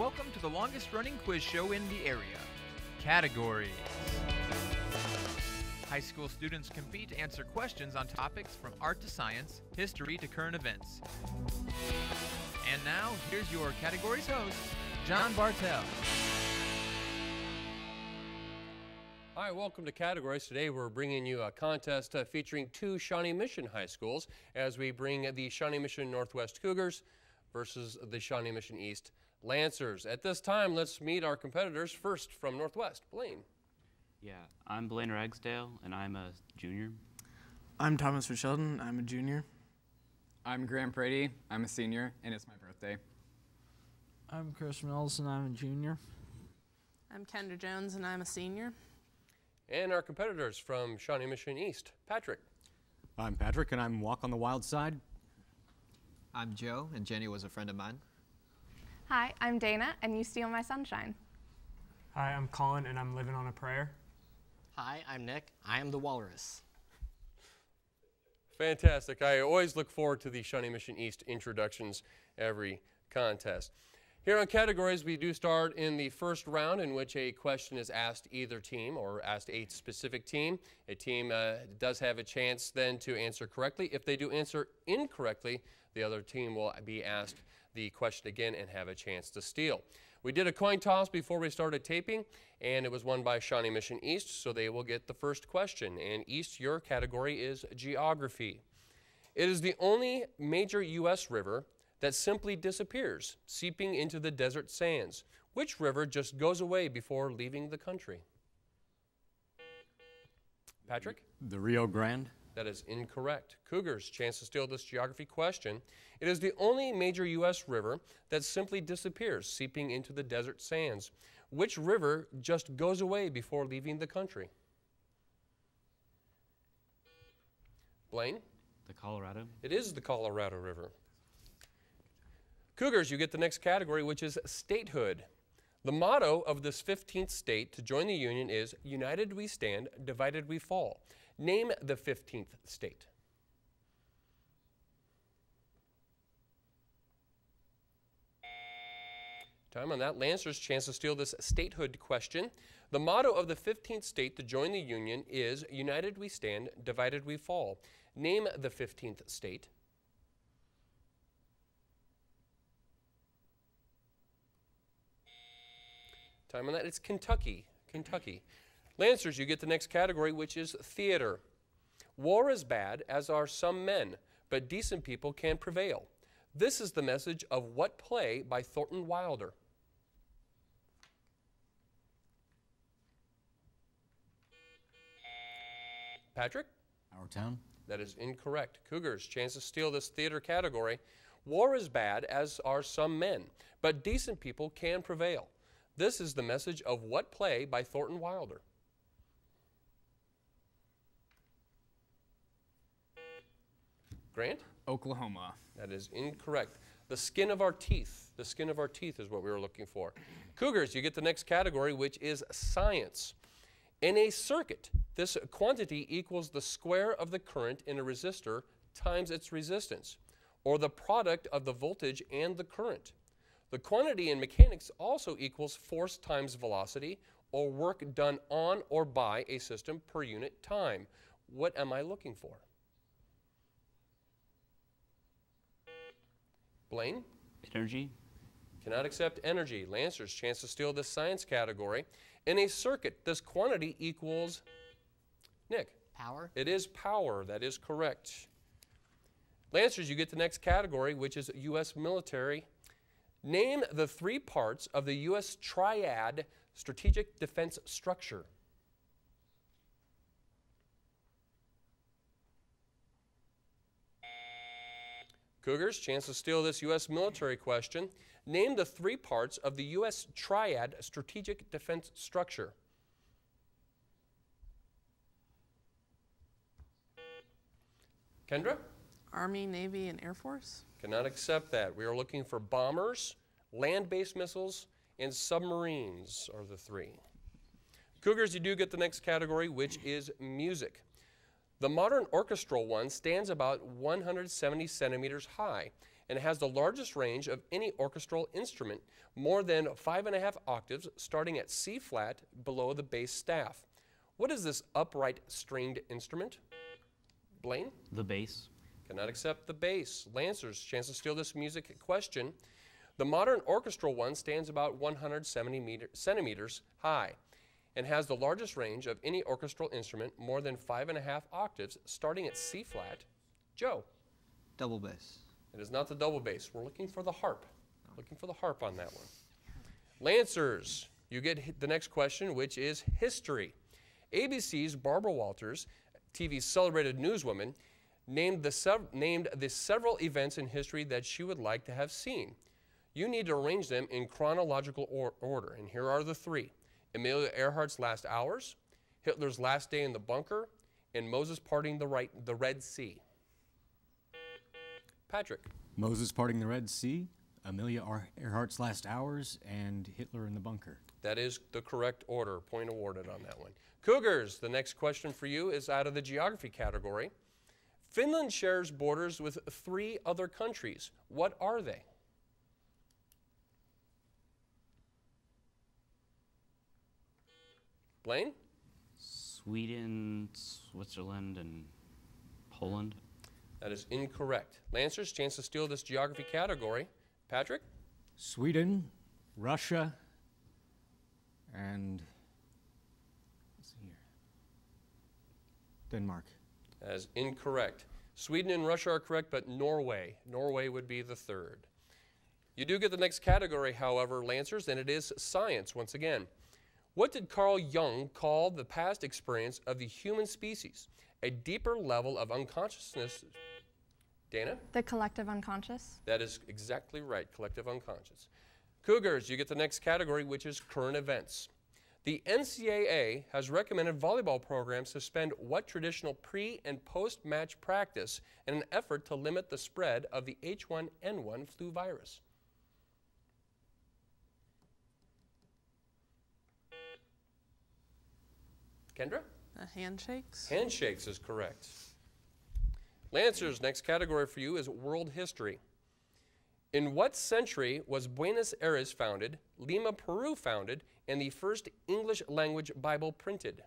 welcome to the longest running quiz show in the area. Categories. High school students compete to answer questions on topics from art to science, history to current events. And now, here's your categories host, John Bartell. Hi, welcome to Categories. Today we're bringing you a contest featuring two Shawnee Mission high schools as we bring the Shawnee Mission Northwest Cougars versus the Shawnee Mission East Lancers. At this time, let's meet our competitors. First from Northwest, Blaine. Yeah, I'm Blaine Ragsdale, and I'm a junior. I'm Thomas Sheldon. I'm a junior. I'm Graham Brady. I'm a senior, and it's my birthday. I'm Chris Mills, and I'm a junior. I'm Kendra Jones, and I'm a senior. And our competitors from Shawnee Mission East, Patrick. I'm Patrick, and I'm Walk on the Wild Side. I'm Joe, and Jenny was a friend of mine. Hi, I'm Dana, and you steal my sunshine. Hi, I'm Colin, and I'm living on a prayer. Hi, I'm Nick. I am the Walrus. Fantastic. I always look forward to the Shawnee Mission East introductions every contest. Here on Categories, we do start in the first round in which a question is asked either team or asked a specific team. A team does have a chance then to answer correctly. If they do answer incorrectly, the other team will be asked the question again and have a chance to steal. We did a coin toss before we started taping, and it was won by Shawnee Mission East, so they will get the first question. And East, your category is geography. It is the only major U.S. river that simply disappears, seeping into the desert sands. Which river just goes away before leaving the country? Patrick? The Rio Grande. That is incorrect. Cougars, chance to steal this geography question. It is the only major U.S. river that simply disappears, seeping into the desert sands. Which river just goes away before leaving the country? Blaine? The Colorado. It is the Colorado River. Cougars, you get the next category, which is statehood. The motto of this 15th state to join the Union is, United we stand, divided we fall. Name the 15th state. Time on that. Lancers, chance to steal this statehood question. The motto of the 15th state to join the Union is, United we stand, divided we fall. Name the 15th state. Time on that. It's Kentucky. Kentucky. Lancers, you get the next category, which is theater. War is bad, as are some men, but decent people can prevail. This is the message of what play by Thornton Wilder? Patrick? Our Town. That is incorrect. Cougars, chance to steal this theater category. War is bad, as are some men, but decent people can prevail. This is the message of what play by Thornton Wilder? Grant? Oklahoma. That is incorrect. The skin of our teeth. The skin of our teeth is what we were looking for. Cougars, you get the next category, which is science. In a circuit, this quantity equals the square of the current in a resistor times its resistance, or the product of the voltage and the current. The quantity in mechanics also equals force times velocity, or work done on or by a system per unit time. What am I looking for? Blaine? Energy. Cannot accept energy. Lancers, chance to steal this science category. In a circuit, this quantity equals, Nick? Power. It is power. That is correct. Lancers, you get the next category, which is U.S. military. Name the three parts of the U.S. triad strategic defense structure. Cougars, chance to steal this U.S. military question. Name the three parts of the U.S. triad strategic defense structure. Kendra? Army, Navy, and Air Force. Cannot accept that. We are looking for bombers, land-based missiles, and submarines are the three. Cougars, you do get the next category, which is music. The modern orchestral one stands about 170 centimeters high and has the largest range of any orchestral instrument, more than 5.5 octaves, starting at C flat below the bass staff. What is this upright stringed instrument? Blaine? The bass. Cannot accept the bass. Lancers, chance to steal this music question. The modern orchestral one stands about 170 centimeters high and has the largest range of any orchestral instrument, more than 5.5 octaves, starting at C flat. Joe? Double bass. It is not the double bass. We're looking for the harp. Looking for the harp on that one. Lancers, you get the next question, which is history. ABC's Barbara Walters, TV's celebrated newswoman, named the several events in history that she would like to have seen. You need to arrange them in chronological order, and here are the three. Amelia Earhart's last hours, Hitler's last day in the bunker, and Moses parting the Red Sea. Patrick. Moses parting the Red Sea, Amelia Earhart's last hours, and Hitler in the bunker. That is the correct order. Point awarded on that one. Cougars, the next question for you is out of the geography category. Finland shares borders with 3 other countries. What are they? Blaine? Sweden, Switzerland, and Poland. That is incorrect. Lancers, chance to steal this geography category. Patrick? Sweden, Russia, and let's see here, Denmark. That is incorrect. Sweden and Russia are correct, but Norway. Norway would be the third. You do get the next category, however, Lancers, and it is science once again. What did Carl Jung call the past experience of the human species? A deeper level of unconsciousness. Dana? The collective unconscious. That is exactly right, collective unconscious. Cougars, you get the next category, which is current events. The NCAA has recommended volleyball programs suspend what traditional pre- and post-match practice in an effort to limit the spread of the H1N1 flu virus? Kendra? The handshakes. Handshakes is correct. Lancers, next category for you is world history. In what century was Buenos Aires founded, Lima, Peru founded, and the first English language Bible printed?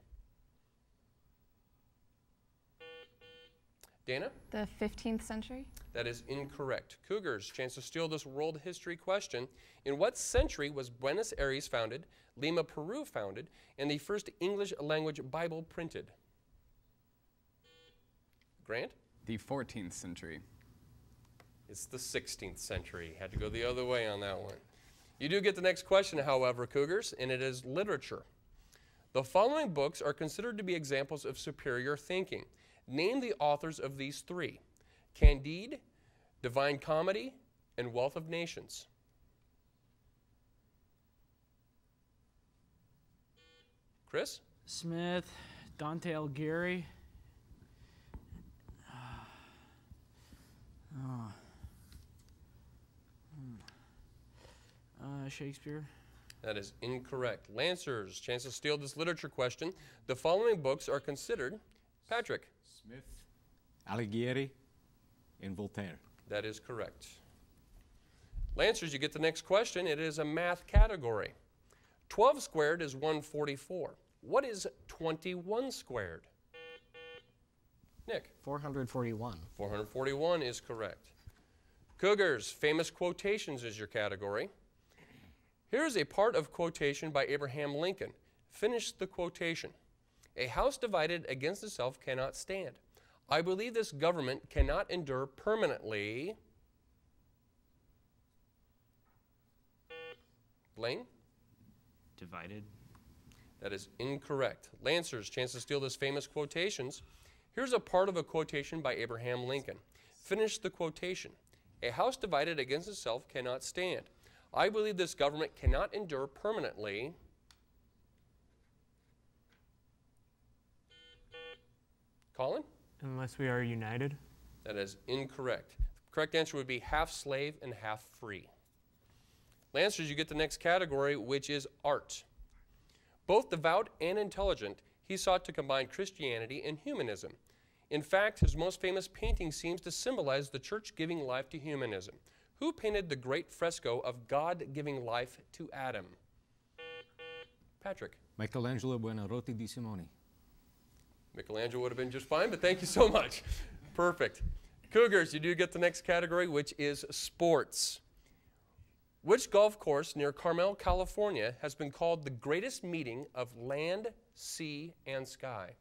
Dana? The 15th century. That is incorrect. Cougars, chance to steal this world history question. In what century was Buenos Aires founded, Lima, Peru founded, and the first English language Bible printed? Grant? The 14th century. It's the 16th century. Had to go the other way on that one. You do get the next question, however, Cougars, and it is literature. The following books are considered to be examples of superior thinking. Name the authors of these 3. Candide, Divine Comedy, and Wealth of Nations. Chris? Smith, Dante Alighieri. Shakespeare. That is incorrect. Lancers, chance to steal this literature question. The following books are considered. Patrick? Smith, Alighieri, and Voltaire. That is correct. Lancers, you get the next question. It is a math category. 12 squared is 144. What is 21 squared? Nick? 441. 441 is correct. Cougars, famous quotations is your category. Here is a part of quotation by Abraham Lincoln. Finish the quotation. A house divided against itself cannot stand. I believe this government cannot endure permanently. Blaine? Divided. That is incorrect. Lancers, chance to steal this famous quotations. Here's a part of a quotation by Abraham Lincoln. Finish the quotation. A house divided against itself cannot stand. I believe this government cannot endure permanently. Colin? Unless we are united. That is incorrect. The correct answer would be half slave and half free. Lancers, you get the next category, which is art. Both devout and intelligent, he sought to combine Christianity and humanism. In fact, his most famous painting seems to symbolize the church giving life to humanism. Who painted the great fresco of God giving life to Adam? Patrick. Michelangelo Buonarroti di Simone. Michelangelo would have been just fine, but thank you so much. Perfect. Cougars, you do get the next category, which is sports. Which golf course near Carmel, California, has been called the greatest meeting of land, sea, and sky?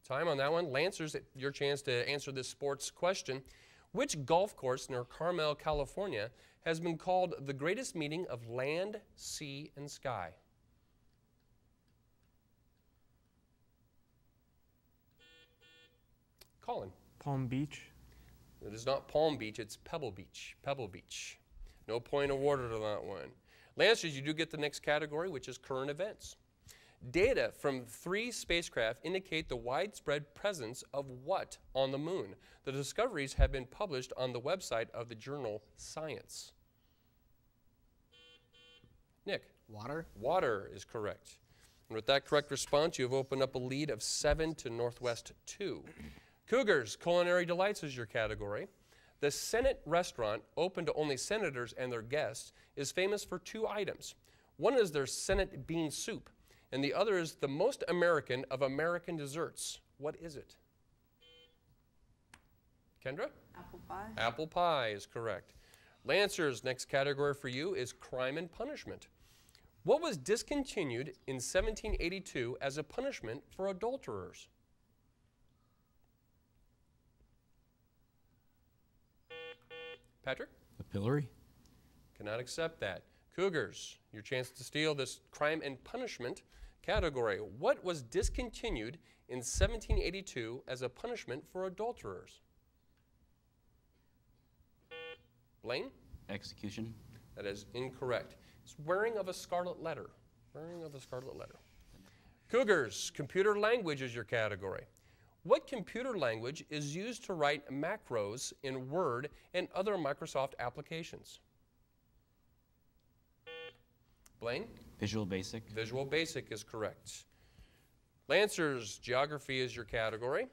Time on that one. Lancers, your chance to answer this sports question. Which golf course near Carmel, California, has been called the greatest meeting of land, sea, and sky? Colin. Palm Beach. It is not Palm Beach, it's Pebble Beach. Pebble Beach. No point awarded on that one. Lancers, you do get the next category, which is current events. Data from 3 spacecraft indicate the widespread presence of what on the moon? The discoveries have been published on the website of the journal Science. Nick. Water. Water is correct. And with that correct response, you have opened up a lead of 7 to Northwest 2. Cougars, culinary delights is your category. The Senate restaurant, open to only senators and their guests, is famous for 2 items. One is their Senate bean soup, and the other is the most American of American desserts. What is it? Kendra? Apple pie. Apple pie is correct. Lancers, next category for you is crime and punishment. What was discontinued in 1782 as a punishment for adulterers? Patrick? The pillory. Cannot accept that. Cougars, your chance to steal this crime and punishment category. What was discontinued in 1782 as a punishment for adulterers? Blaine? Execution. That is incorrect. It's wearing of a scarlet letter. Wearing of a scarlet letter. Cougars, computer language is your category. What computer language is used to write macros in Word and other Microsoft applications? Blaine? Visual Basic. Visual Basic is correct. Lancers, geography is your category.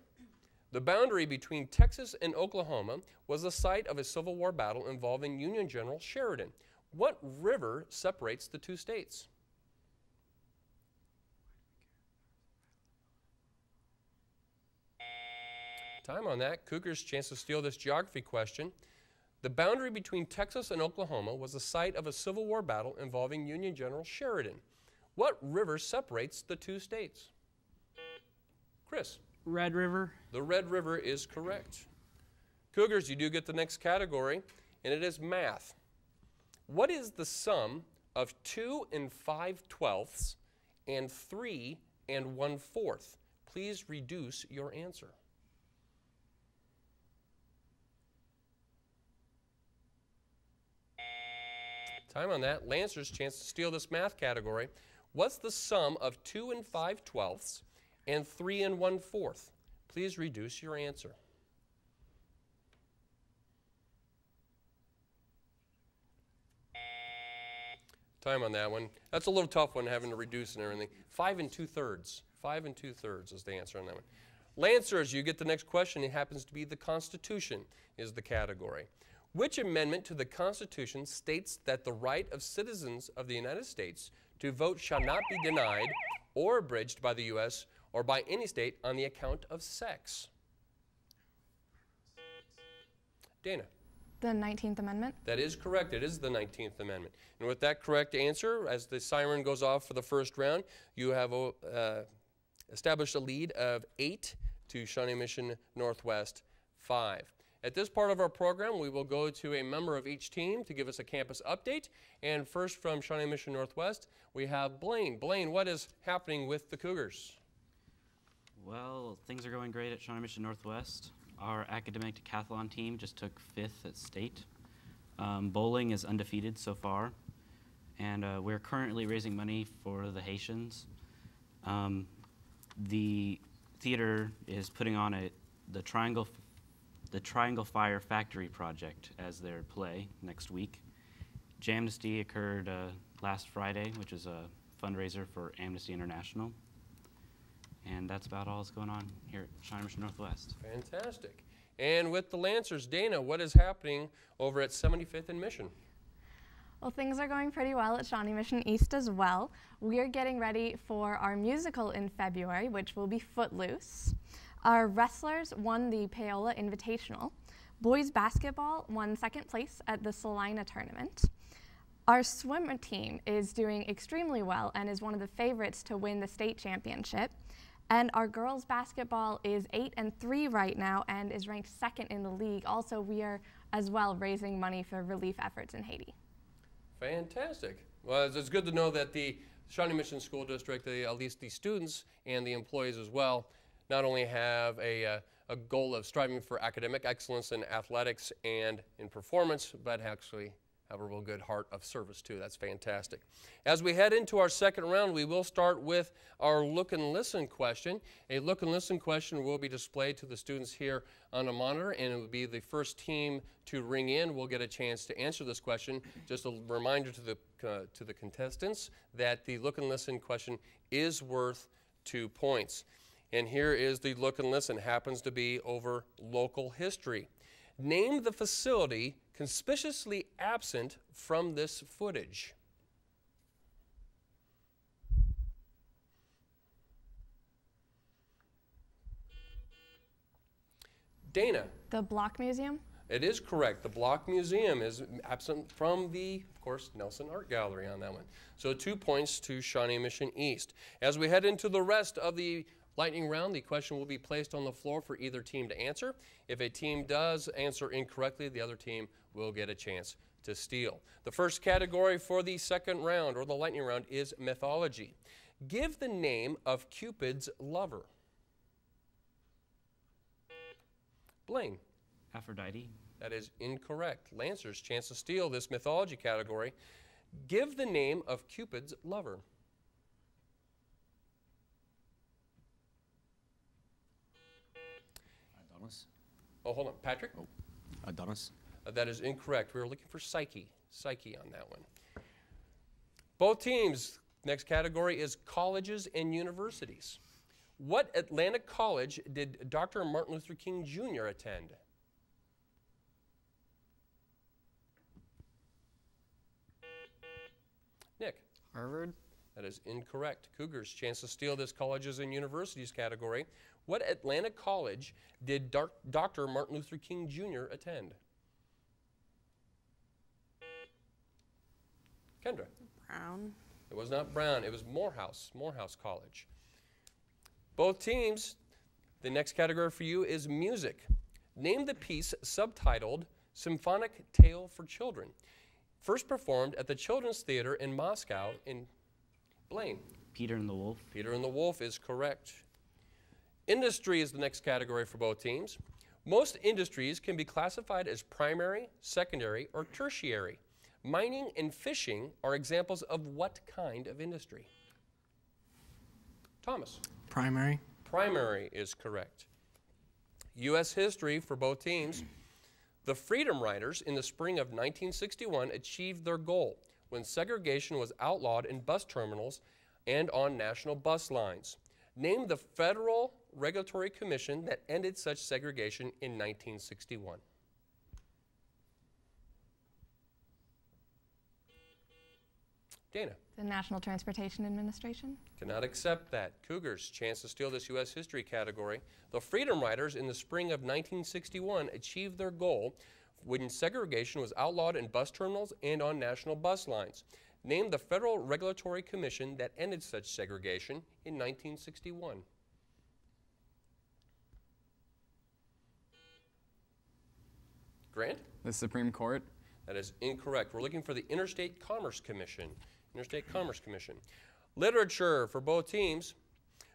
The boundary between Texas and Oklahoma was the site of a Civil War battle involving Union General Sheridan. What river separates the 2 states? Time on that. Cougars' chance to steal this geography question. The boundary between Texas and Oklahoma was the site of a Civil War battle involving Union General Sheridan. What river separates the 2 states? Chris. Red River. The Red River is correct. Cougars, you do get the next category, and it is math. What is the sum of 2 5/12 and 3 1/4? Please reduce your answer. Time on that. Lancers' chance to steal this math category. What's the sum of 2 5/12 and 3 1/4? Please reduce your answer. Time on that one. That's a little tough one, having to reduce and everything. 5 2/3. 5 2/3 is the answer on that one. Lancers, you get the next question. It happens to be the Constitution is the category. Which amendment to the Constitution states that the right of citizens of the United States to vote shall not be denied or abridged by the U.S. or by any state on the account of sex? Dana. The 19th Amendment. That is correct. It is the 19th Amendment. And with that correct answer, as the siren goes off for the first round, you have established a lead of 8 to Shawnee Mission Northwest 5. At this part of our program, we will go to a member of each team to give us a campus update. And first from Shawnee Mission Northwest, we have Blaine. Blaine, what is happening with the Cougars? Well, things are going great at Shawnee Mission Northwest. Our academic decathlon team just took 5th at state. Bowling is undefeated so far. And we're currently raising money for the Haitians. The theater is putting on the Triangle Fire Factory project as their play next week. Jamnesty occurred last Friday, which is a fundraiser for Amnesty International. And that's about all that's going on here at Shawnee Mission Northwest. Fantastic. And with the Lancers, Dana, what is happening over at 75th and Mission? Well, things are going pretty well at Shawnee Mission East as well. We are getting ready for our musical in February, which will be Footloose. Our wrestlers won the Paola Invitational. Boys basketball won second place at the Salina tournament. Our swimmer team is doing extremely well and is one of the favorites to win the state championship. And our girls basketball is 8-3 right now and is ranked second in the league. Also, we are as well raising money for relief efforts in Haiti. Fantastic. Well, it's good to know that the Shawnee Mission School District, at least the students and the employees as well, not only have a goal of striving for academic excellence in athletics and in performance, but actually have a real good heart of service too. That's fantastic. As we head into our second round, we will start with our look and listen question. A look and listen question will be displayed to the students here on a monitor, and it will be the first team to ring in will get a chance to answer this question. Just a reminder to the contestants that the look and listen question is worth 2 points. And here is the look and listen. Happens to be over local history. Name the facility conspicuously absent from this footage. Dana. The Block Museum? It is correct. The Block Museum is absent from the, of course, Nelson Art Gallery on that one. So 2 points to Shawnee Mission East. As we head into the rest of the lightning round, the question will be placed on the floor for either team to answer. If a team does answer incorrectly, the other team will get a chance to steal. The first category for the second round, or the lightning round, is mythology. Give the name of Cupid's lover. Blaine. Aphrodite. That is incorrect. Lancers, chance to steal this mythology category. Give the name of Cupid's lover. Adonis. Oh, hold on. Patrick? Oh, Adonis. That is incorrect. We were looking for Psyche. Psyche on that one. Both teams, next category is colleges and universities. What Atlantic college did Dr. Martin Luther King Jr. attend? Nick? Harvard. That is incorrect. Cougars, chance to steal this colleges and universities category. What Atlantic college did Dr. Martin Luther King Jr. attend? Kendra? Brown. It was not Brown. It was Morehouse College. Both teams, the next category for you is music. Name the piece subtitled Symphonic Tale for Children. First performed at the Children's Theater in Moscow in Blaine. Peter and the Wolf. Peter and the Wolf is correct. Industry is the next category for both teams. Most industries can be classified as primary, secondary, or tertiary. Mining and fishing are examples of what kind of industry? Thomas. Primary. Primary is correct. U.S. history for both teams. The Freedom Riders in the spring of 1961 achieved their goal when segregation was outlawed in bus terminals and on national bus lines. Name the Federal Regulatory Commission that ended such segregation in 1961. Dana. The National Transportation Administration? Cannot accept that. Cougars, chance to steal this U.S. history category. The Freedom Riders in the spring of 1961 achieved their goal when segregation was outlawed in bus terminals and on national bus lines. Name the Federal Regulatory Commission that ended such segregation in 1961. Grant? The Supreme Court. That is incorrect. We're looking for the Interstate Commerce Commission. Interstate Commerce Commission. Literature for both teams.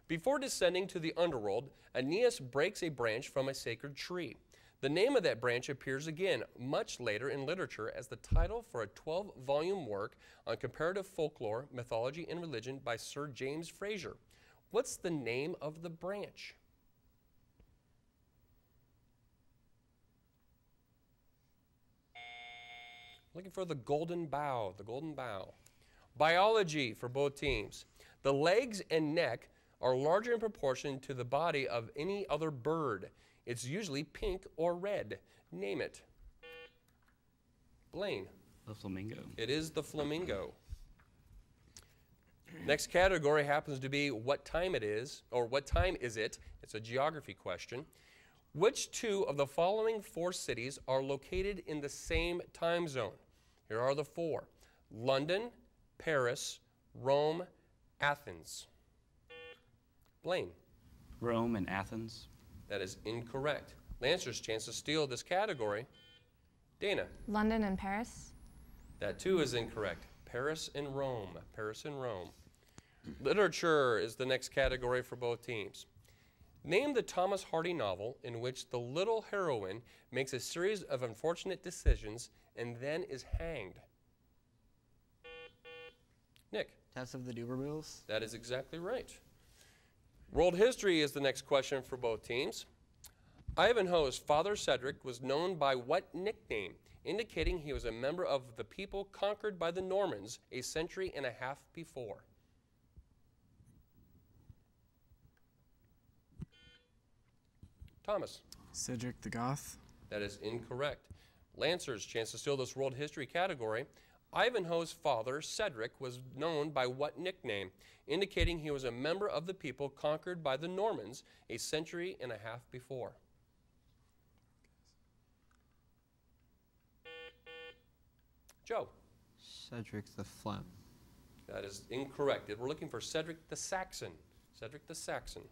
Before descending to the underworld, Aeneas breaks a branch from a sacred tree. The name of that branch appears again much later in literature as the title for a 12-volume work on comparative folklore, mythology, and religion by Sir James Frazer. What's the name of the branch? Looking for the golden bough, the golden bough. Biology for both teams. The legs and neck are larger in proportion to the body of any other bird. It's usually pink or red. Name it. Blaine. The flamingo. It is the flamingo. Next category happens to be what time it is, or what time is it? It's a geography question. Which two of the following 4 cities are located in the same time zone? Here are the 4. London, Paris, Rome, Athens. Blaine. Rome and Athens. That is incorrect. Lancer's chance to steal this category. Dana. London and Paris. That too is incorrect. Paris and Rome. Paris and Rome. Literature is the next category for both teams. Name the Thomas Hardy novel in which the little heroine makes a series of unfortunate decisions and then is hanged. Nick. Test of the Dubervilles. That is exactly right. World history is the next question for both teams. Ivanhoe's father Cedric was known by what nickname, indicating he was a member of the people conquered by the Normans a century and a half before? Thomas. Cedric the Goth. That is incorrect. Lancer's chance to steal this world history category. Ivanhoe's father, Cedric, was known by what nickname, indicating he was a member of the people conquered by the Normans a century and a half before? Joe. Cedric the Phlegm. That is incorrect. We're looking for Cedric the Saxon. Cedric the Saxon.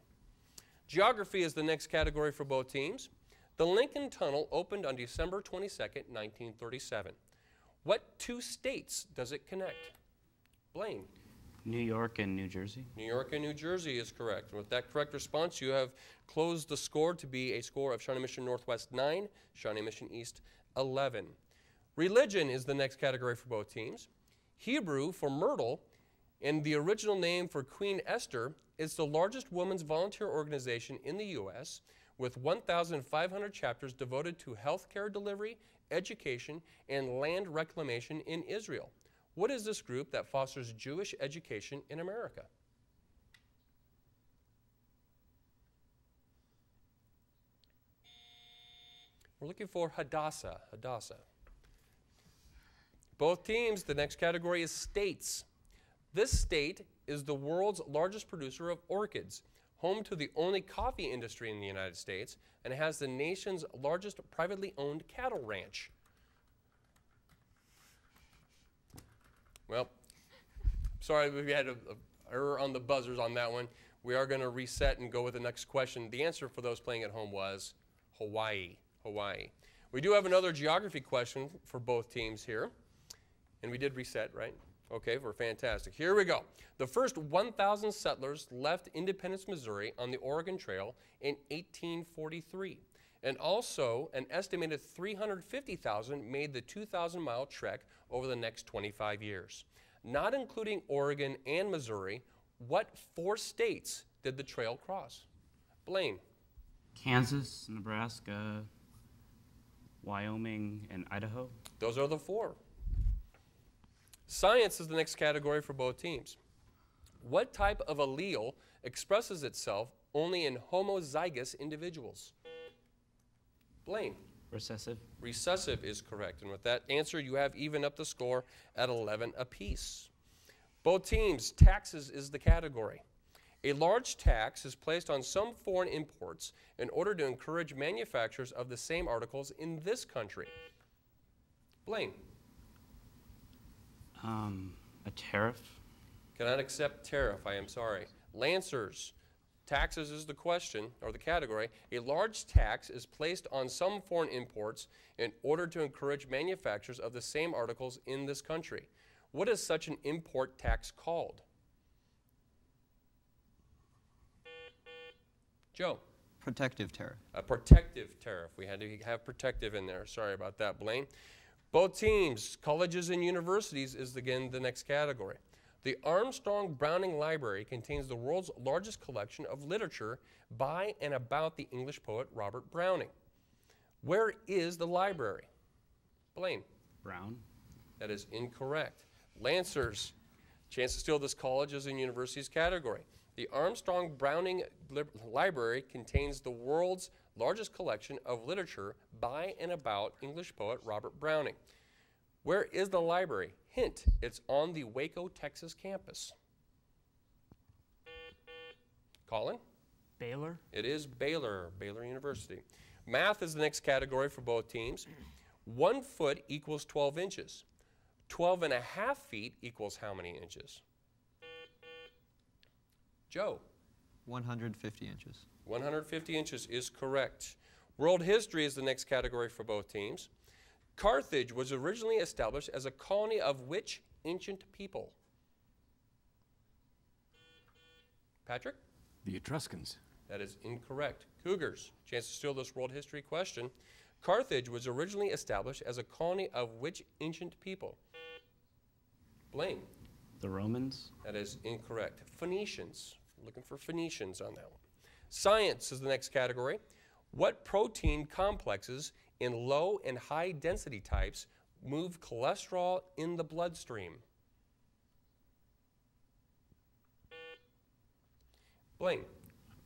Geography is the next category for both teams. The Lincoln Tunnel opened on December 22nd, 1937. What 2 states does it connect? Blaine. New York and New Jersey. New York and New Jersey is correct. And with that correct response, you have closed the score to be a score of Shawnee Mission Northwest 9, Shawnee Mission East 11. Religion is the next category for both teams. Hebrew for Myrtle, and the original name for Queen Esther, is the largest women's volunteer organization in the U.S., with 1,500 chapters devoted to health care delivery, education, and land reclamation in Israel. What is this group that fosters Jewish education in America? We're looking for Hadassah. Hadassah. Both teams, the next category is states. This state is the world's largest producer of orchids, home to the only coffee industry in the United States, and has the nation's largest privately owned cattle ranch. Well, sorry, we had an error on the buzzers on that one. We are going to reset and go with the next question. The answer for those playing at home was Hawaii. Hawaii. We do have another geography question for both teams here. And we did reset, right? Okay, we're fantastic. Here we go. The first 1,000 settlers left Independence, Missouri on the Oregon Trail in 1843. And also, an estimated 350,000 made the 2,000-mile trek over the next 25 years. Not including Oregon and Missouri, what 4 states did the trail cross? Blaine. Kansas, Nebraska, Wyoming, and Idaho. Those are the 4. Science is the next category for both teams. What type of allele expresses itself only in homozygous individuals? Blaine. Recessive. Recessive is correct. And with that answer, you have even up the score at 11 apiece. Both teams, taxes is the category. A large tax is placed on some foreign imports in order to encourage manufacturers of the same articles in this country. Blaine. A tariff. Cannot accept tariff, I am sorry. Lancers, taxes is the question, or the category. A large tax is placed on some foreign imports in order to encourage manufacturers of the same articles in this country. What is such an import tax called? Joe. Protective tariff. A protective tariff. We had to have protective in there. Sorry about that, Blaine. Both teams, colleges and universities is again the next category. The Armstrong Browning Library contains the world's largest collection of literature by and about the English poet Robert Browning. Where is the library? Blaine. Brown. That is incorrect. Lancers, chance to steal this colleges and universities category. The Armstrong Browning Library contains the world's largest collection of literature by and about English poet Robert Browning. Where is the library? Hint, it's on the Waco, Texas campus. Colin? Baylor. It is Baylor University. Math is the next category for both teams. 1 foot equals 12 inches. 12 and a half feet equals how many inches? Joe? 150 inches. 150 inches is correct. World history is the next category for both teams. Carthage was originally established as a colony of which ancient people? Patrick? The Etruscans. That is incorrect. Cougars, chance to steal this world history question. Carthage was originally established as a colony of which ancient people? Blaine? The Romans. That is incorrect. Phoenicians. Looking for Phoenicians on that one. Science is the next category. What protein complexes in low and high density types move cholesterol in the bloodstream? Blaine?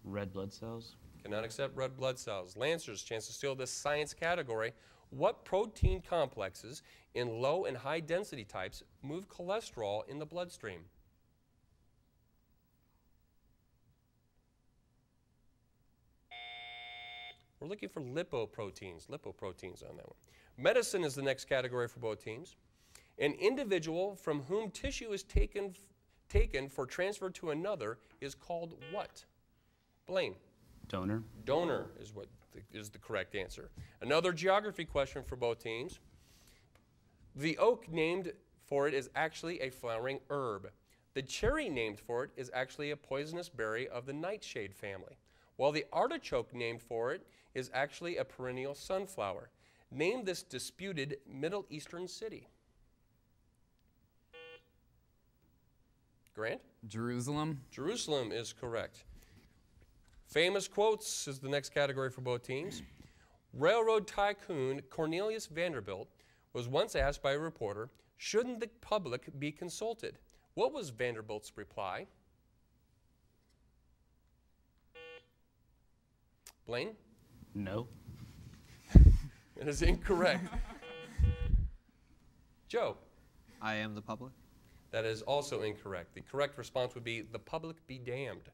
Red blood cells. Cannot accept red blood cells. Lancers, chance to steal this science category. What protein complexes in low and high density types move cholesterol in the bloodstream? We're looking for lipoproteins on that one. Medicine is the next category for both teams. An individual from whom tissue is taken for transfer to another is called what? Blaine? Donor. Donor is what is the correct answer. Another geography question for both teams. The oak named for it is actually a flowering herb. The cherry named for it is actually a poisonous berry of the nightshade family, while the artichoke named for it is actually a perennial sunflower. Name this disputed Middle Eastern city. Grant? Jerusalem. Jerusalem is correct. Famous quotes is the next category for both teams. Railroad tycoon Cornelius Vanderbilt was once asked by a reporter, shouldn't the public be consulted? What was Vanderbilt's reply? Blaine? No. It is incorrect. Joe? I am the public. That is also incorrect. The correct response would be the public be damned.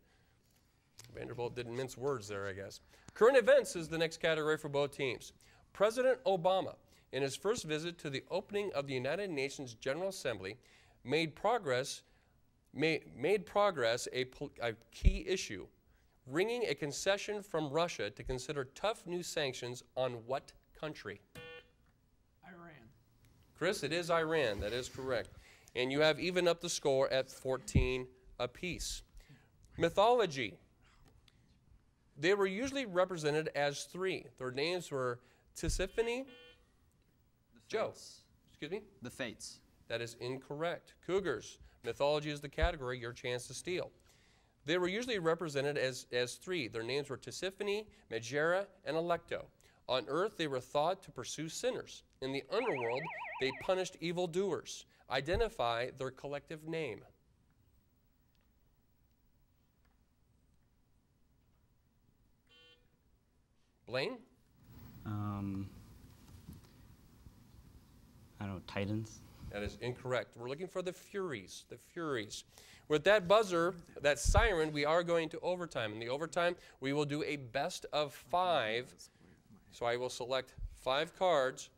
Vanderbilt didn't mince words there, I guess. Current events is the next category for both teams. President Obama, in his first visit to the opening of the United Nations General Assembly, made progress a key issue, ringing a concession from Russia to consider tough new sanctions on what country? Iran. Chris, it is Iran. That is correct. And you have even up the score at 14 apiece. Mythology. They were usually represented as 3. Their names were Tisiphone. Joe. Excuse me? The Fates. That is incorrect. Cougars. Mythology is the category, your chance to steal. They were usually represented as 3. Their names were Tisiphone, Megera, and Alecto. On earth, they were thought to pursue sinners. In the underworld, they punished evildoers. Identify their collective name. Blaine? I don't know, Titans. That is incorrect. We're looking for the Furies. The Furies. With that buzzer, that siren, we are going to overtime. In the overtime, we will do a best of 5. So I will select 5 cards,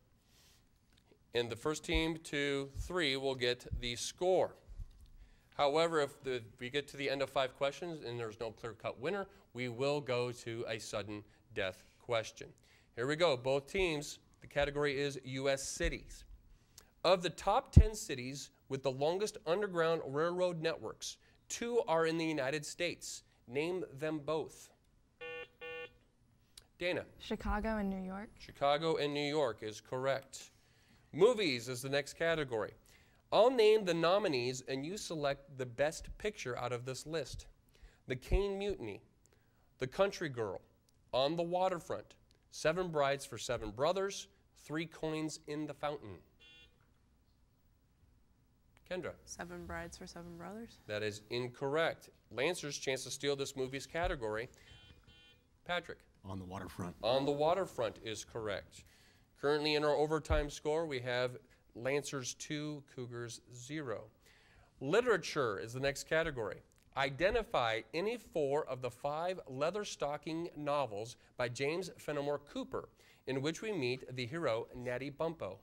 and the first team to 3 will get the score. However, if we get to the end of 5 questions and there's no clear-cut winner, we will go to a sudden death question. Here we go. Both teams, the category is U.S. cities. Of the top 10 cities with the longest underground railroad networks, 2 are in the United States. Name them both. Dana. Chicago and New York. Chicago and New York is correct. Movies is the next category. I'll name the nominees and you select the best picture out of this list. The Caine Mutiny, The Country Girl, On the Waterfront, 7 Brides for 7 Brothers, 3 Coins in the Fountain. Kendra? Seven Brides for Seven Brothers. That is incorrect. Lancers, chance to steal this movie's category. Patrick? On the Waterfront. On the Waterfront is correct. Currently in our overtime score, we have Lancers 2, Cougars 0. Literature is the next category. Identify any 4 of the 5 leather-stocking novels by James Fenimore Cooper, in which we meet the hero Natty Bumppo.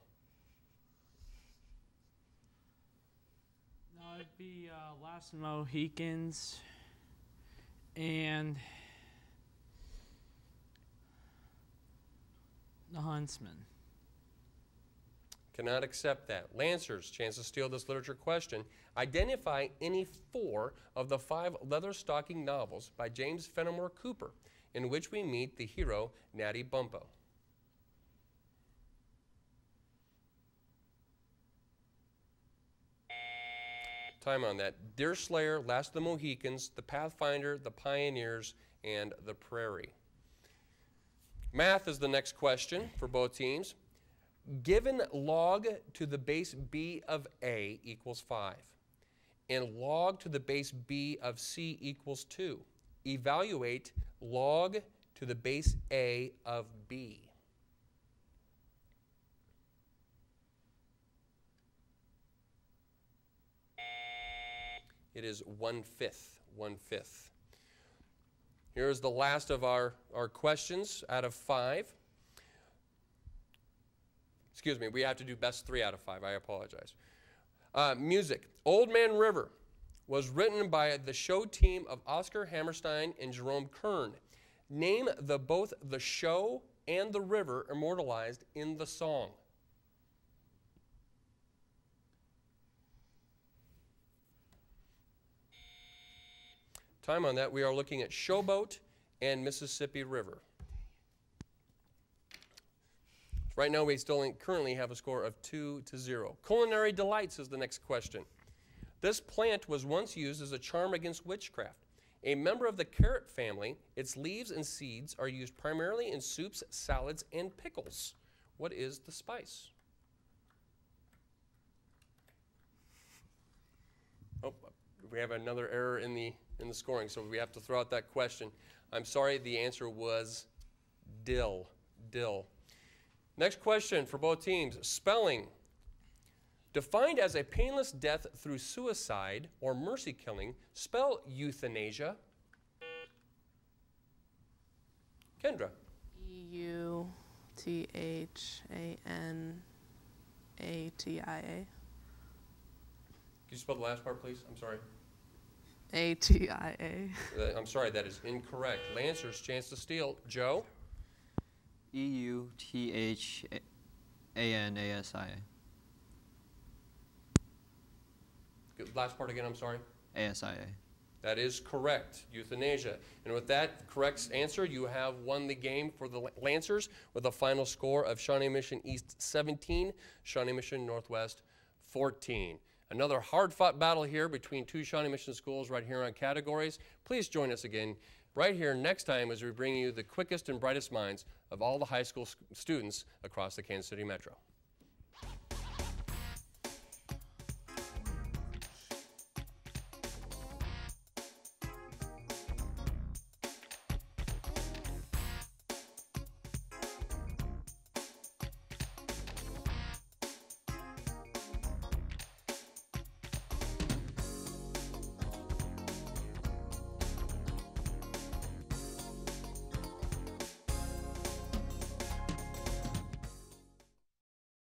No, it'd be Last Mohicans and The Huntsman. Cannot accept that. Lancers, chance to steal this literature question. Identify any 4 of the 5 leather-stocking novels by James Fenimore Cooper, in which we meet the hero Natty Bumppo. Time on that. Deerslayer, Last of the Mohicans, The Pathfinder, The Pioneers, and The Prairie. Math is the next question for both teams. Given log to the base b of a equals 5, and log to the base b of c equals 2, evaluate log to the base a of b. It is 1/5, 1/5. Here's the last of our questions out of 5. Excuse me, we have to do best 3 out of 5. I apologize. Music. Old Man River was written by the show team of Oscar Hammerstein and Jerome Kern. Name both the show and the river immortalized in the song. Time on that. We are looking at Showboat and Mississippi River. Right now, we still currently have a score of 2-0. Culinary delights is the next question. This plant was once used as a charm against witchcraft. A member of the carrot family, its leaves and seeds are used primarily in soups, salads, and pickles. What is the spice? Oh, we have another error in the scoring, so we have to throw out that question. I'm sorry, the answer was dill. Dill. Next question for both teams. Spelling. Defined as a painless death through suicide or mercy killing, spell euthanasia. Kendra. E-U-T-H-A-N-A-T-I-A. Could you spell the last part, please? I'm sorry. A-T-I-A. I'm sorry, that is incorrect. Lancers, chance to steal. Joe? E-U-T-H-A-N-A-S-I-A. Last part again, I'm sorry. A-S-I-A. That is correct, euthanasia. And with that correct answer, you have won the game for the Lancers with a final score of Shawnee Mission East 17, Shawnee Mission Northwest 14. Another hard-fought battle here between 2 Shawnee Mission schools right here on Categories. Please join us again right here next time as we bring you the quickest and brightest minds of all the high school students across the Kansas City Metro.